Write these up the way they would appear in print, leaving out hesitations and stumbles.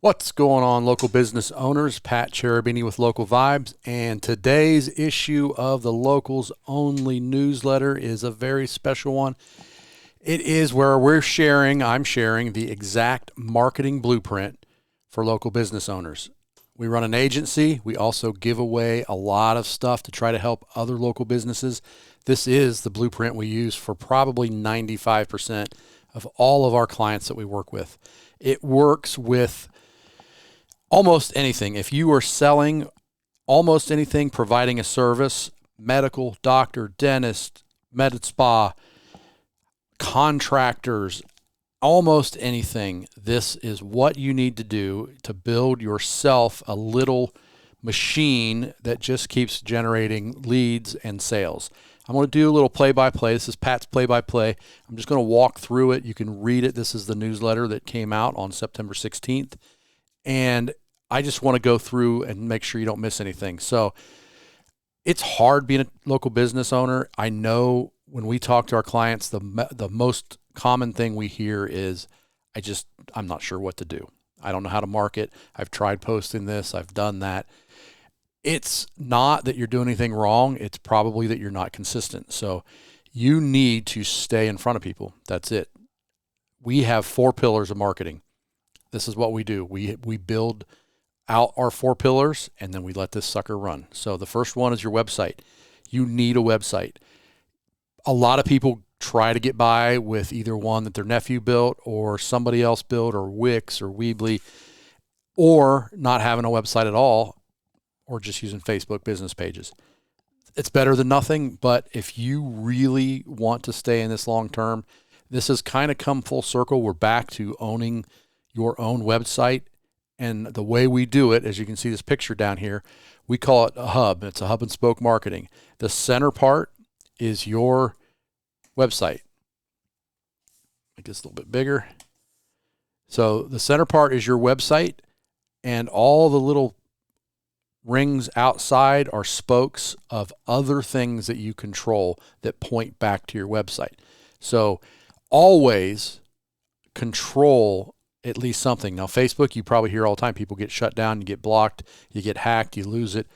What's going on, local business owners? Pat Cherubini with Local Vibes, and today's issue of the Locals Only newsletter is a very special one. It is where I'm sharing the exact marketing blueprint for local business owners. We run an agency. We also give away a lot of stuff to try to help other local businesses. This is the blueprint we use for probably 95% of all of our clients that we work with. It works with almost anything. If you are selling almost anything, providing a service, medical, doctor, dentist, med spa, contractors, almost anything, this is what you need to do to build yourself a little machine that just keeps generating leads and sales. I'm going to do a little play-by-play. This is Pat's play-by-play. I'm just going to walk through it. You can read it. This is the newsletter that came out on September 16th. And I just want to go through and make sure you don't miss anything. So it's hard being a local business owner. I know when we talk to our clients, the most common thing we hear is, I'm not sure what to do. I don't know how to market. I've tried posting this. I've done that. It's not that you're doing anything wrong. It's probably that you're not consistent. So you need to stay in front of people. That's it. We have 4 pillars of marketing. This is what we do. We build out our 4 pillars, and then we let this sucker run. So the first one is your website. You need a website. A lot of people try to get by with either one that their nephew built or somebody else built, or Wix or Weebly, or not having a website at all, or just using Facebook business pages. It's better than nothing, but if you really want to stay in this long term, this has kind of come full circle. We're back to owning your own website. And the way we do it, as you can see this picture down here, we call it a hub. It's a hub and spoke marketing. The center part is your website. Make this a little bit bigger. So the center part is your website, and all the little rings outside are spokes of other things that you control that point back to your website. So always control at least something. Now, Facebook, you probably hear all the time, people get shut down, you get blocked, you get hacked, you lose it.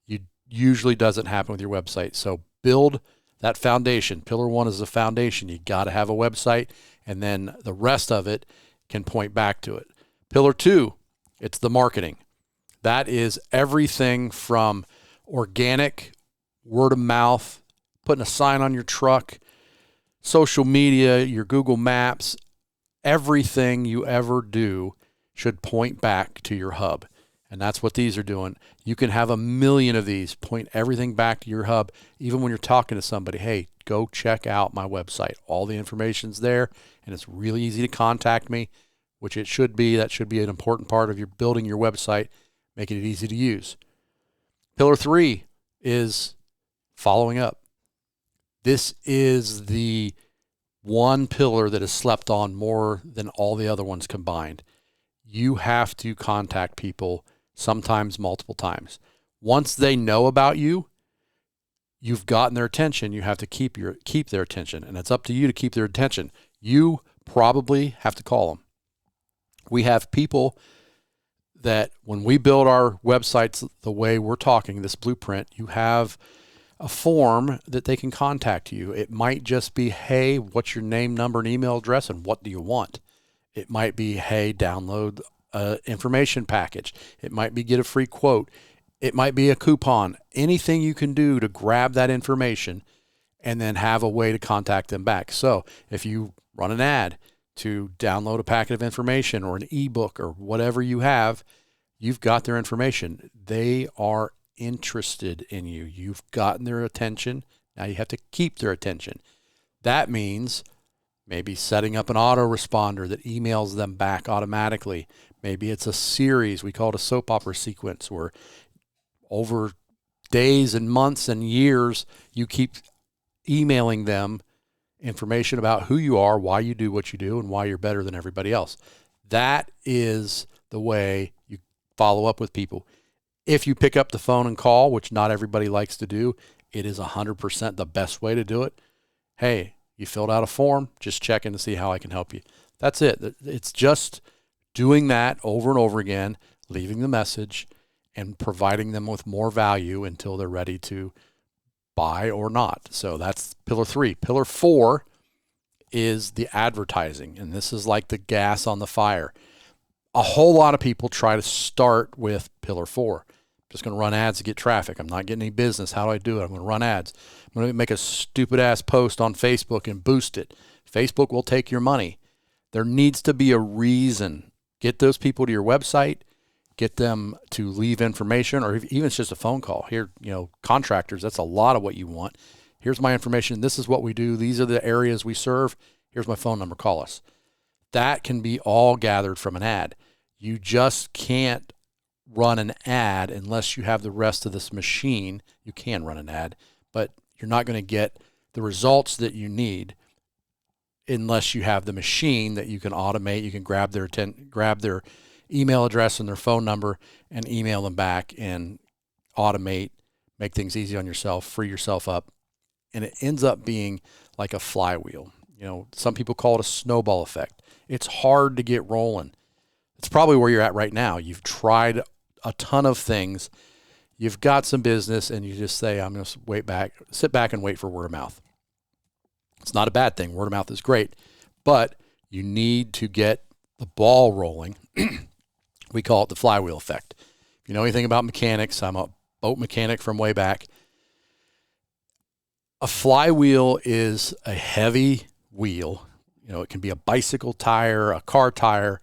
You usually doesn't happen with your website. So build that foundation. Pillar 1 is the foundation. You got to have a website, and then the rest of it can point back to it. Pillar 2, it's the marketing. That is everything from organic, word of mouth, putting a sign on your truck, social media, your Google Maps. Everything you ever do should point back to your hub. And that's what these are doing. You can have 1 million of these, point everything back to your hub. Even when you're talking to somebody, hey, go check out my website. All the information's there, and it's really easy to contact me, which it should be. That should be an important part of your building your website, making it easy to use. Pillar 3 is following up. This is the one pillar that is slept on more than all the other ones combined. You have to contact people, sometimes multiple times. Once they know about you, you've gotten their attention. You have to keep their attention, and it's up to you to keep their attention. You probably have to call them. We have people that when we build our websites the way we're talking, this blueprint, you have a form that they can contact you. It might just be, hey, what's your name, number, and email address, and what do you want? It might be, hey, download an information package. It might be get a free quote. It might be a coupon. Anything you can do to grab that information and then have a way to contact them back. So if you run an ad to download a packet of information or an ebook or whatever you have, you've got their information. They are interested in you. You've gotten their attention. Now you have to keep their attention. That means maybe setting up an autoresponder that emails them back automatically. Maybe it's a series. We call it a soap opera sequence, where over days and months and years, you keep emailing them information about who you are, why you do what you do, and why you're better than everybody else. That is the way you follow up with people. If you pick up the phone and call, which not everybody likes to do, it is 100% the best way to do it. Hey, you filled out a form, just checking to see how I can help you. That's it. It's just doing that over and over again, leaving the message and providing them with more value until they're ready to buy or not. So that's pillar 3. Pillar 4 is the advertising. And this is like the gas on the fire. A whole lot of people try to start with pillar 4. I'm just going to run ads to get traffic. I'm not getting any business. How do I do it? I'm going to run ads. I'm going to make a stupid ass post on Facebook and boost it. Facebook will take your money. There needs to be a reason. Get those people to your website, get them to leave information, or even it's just a phone call. Here, contractors, that's a lot of what you want. Here's my information. This is what we do. These are the areas we serve. Here's my phone number. Call us. That can be all gathered from an ad. You just can't run an ad unless you have the rest of this machine. You can run an ad, but you're not going to get the results that you need unless you have the machine that you can automate. You can grab their email address and their phone number and email them back and automate, make things easy on yourself, free yourself up. And it ends up being like a flywheel. Some people call it a snowball effect. It's hard to get rolling. It's probably where you're at right now. You've tried a ton of things. You've got some business and you just say, I'm going to sit back and wait for word of mouth. It's not a bad thing. Word of mouth is great, but you need to get the ball rolling. We call it the flywheel effect. If you know anything about mechanics, I'm a boat mechanic from way back. A flywheel is a heavy wheel. It can be a bicycle tire, a car tire.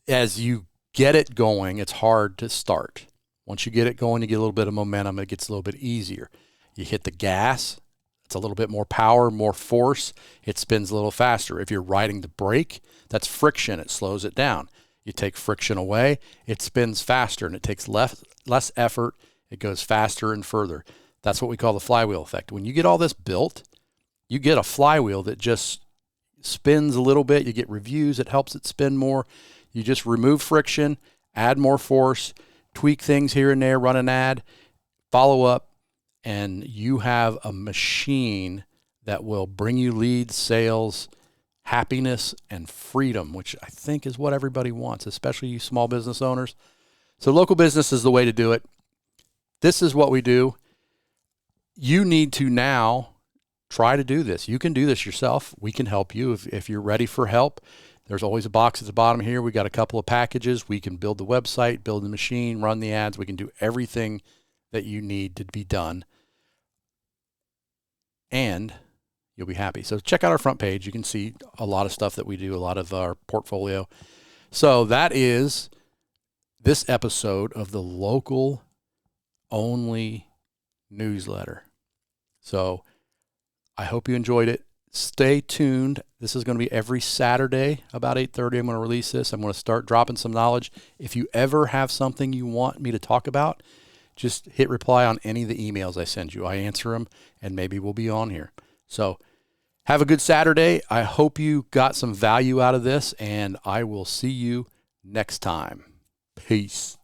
As you get it going, it's hard to start. Once you get it going, you get a little bit of momentum. It gets a little bit easier. You hit the gas. It's a little bit more power, more force. It spins a little faster. If you're riding the brake, that's friction. It slows it down. You take friction away, it spins faster, and it takes less effort. It goes faster and further. That's what we call the flywheel effect. When you get all this built, you get a flywheel that just spins a little bit. You get reviews. It helps it spin more. You just remove friction, add more force, tweak things here and there, run an ad, follow up, and you have a machine that will bring you leads, sales, happiness, and freedom, which I think is what everybody wants, especially you small business owners. So local business is the way to do it. This is what we do. You need to now try to do this. You can do this yourself. We can help you if you're ready for help. There's always a box at the bottom here. We got a couple of packages. We can build the website, build the machine, run the ads. We can do everything that you need to be done. And you'll be happy. So check out our front page. You can see a lot of stuff that we do, a lot of our portfolio. So that is this episode of the local only newsletter. So I hope you enjoyed it. Stay tuned. This is going to be every Saturday about 8:30. I'm going to release this. I'm going to start dropping some knowledge. If you ever have something you want me to talk about, just hit reply on any of the emails I send you. I answer them, and maybe we'll be on here. So have a good Saturday. I hope you got some value out of this, and I will see you next time. Peace.